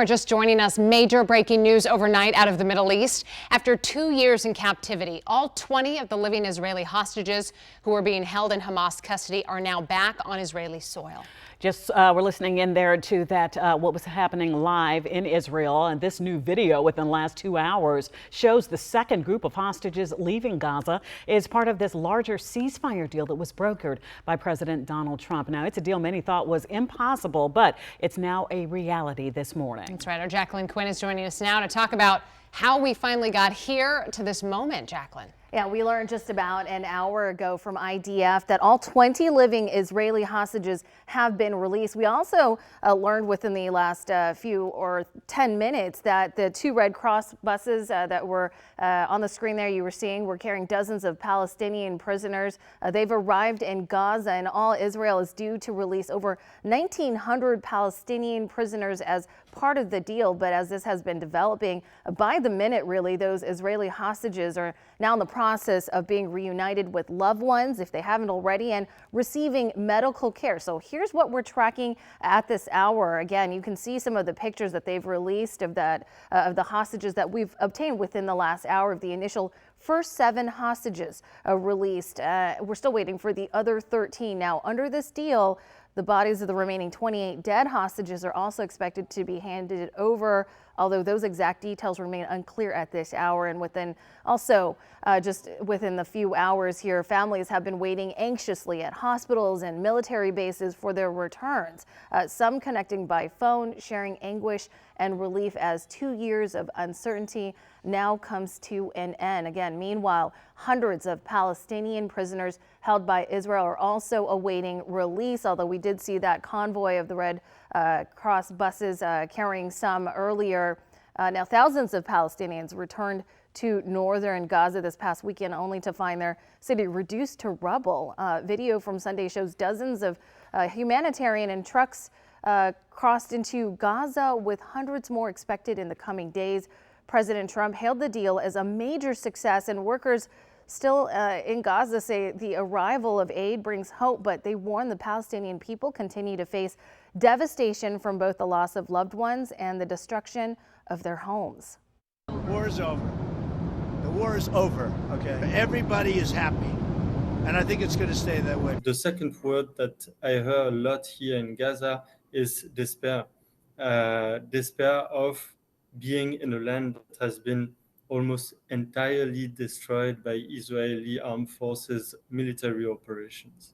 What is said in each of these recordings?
Just joining us, major breaking news overnight out of the Middle East. After 2 years in captivity, all 20 of the living Israeli hostages who were being held in Hamas custody are now back on Israeli soil. We're listening in there to that what was happening live in Israel, and this new video within the last 2 hours shows the second group of hostages leaving Gaza is part of this larger ceasefire deal that was brokered by President Donald Trump. Now, it's a deal many thought was impossible, but it's now a reality this morning. That's right. Our Jacqueline Quinn is joining us now to talk about how we finally got here to this moment. Jacqueline. Yeah, we learned just about an hour ago from IDF that all 20 living Israeli hostages have been released. We also learned within the last few or 10 minutes that the 2 Red Cross buses that were on the screen there you were seeing were carrying dozens of Palestinian prisoners. They've arrived in Gaza, and all Israel is due to release over 1,900 Palestinian prisoners as part of the deal. But as this has been developing by the minute, really, those Israeli hostages are now in the process of being reunited with loved ones, if they haven't already, and receiving medical care. So here's what we're tracking at this hour. Again, you can see some of the pictures that they've released of the hostages that we've obtained within the last hour of the initial first 7 hostages released. We're still waiting for the other 13. Now, under this deal, the bodies of the remaining 28 dead hostages are also expected to be handed over, although those exact details remain unclear at this hour. And just within the few hours here, families have been waiting anxiously at hospitals and military bases for their returns, some connecting by phone, sharing anguish and relief as 2 years of uncertainty now comes to an end. Again, meanwhile, hundreds of Palestinian prisoners held by Israel are also awaiting release, although we did see that convoy of the Red Cross buses carrying some earlier. Now, thousands of Palestinians returned to northern Gaza this past weekend only to find their city reduced to rubble. Video from Sunday shows dozens of humanitarian and trucks crossed into Gaza, with hundreds more expected in the coming days. President Trump hailed the deal as a major success, and workers still in Gaza say the arrival of aid brings hope, but they warn the Palestinian people continue to face devastation from both the loss of loved ones and the destruction of their homes. The war is over. The war is over, okay? Everybody is happy, and I think it's going to stay that way. The second word that I heard a lot here in Gaza is despair. Despair of being in a land that has been almost entirely destroyed by Israeli armed forces military operations.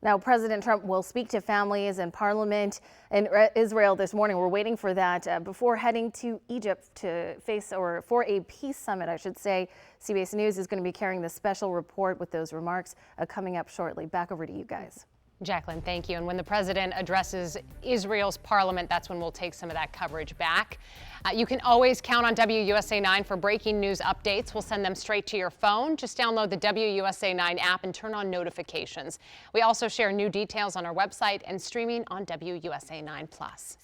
Now, President Trump will speak to families and parliament in Israel this morning. We're waiting for that before heading to Egypt for a peace summit, I should say. CBS News is going to be carrying the special report with those remarks coming up shortly. Back over to you guys. Jacqueline, thank you. And when the president addresses Israel's parliament, that's when we'll take some of that coverage back. You can always count on WUSA 9 for breaking news updates. We'll send them straight to your phone. Just download the WUSA 9 app and turn on notifications. We also share new details on our website and streaming on WUSA 9 Plus.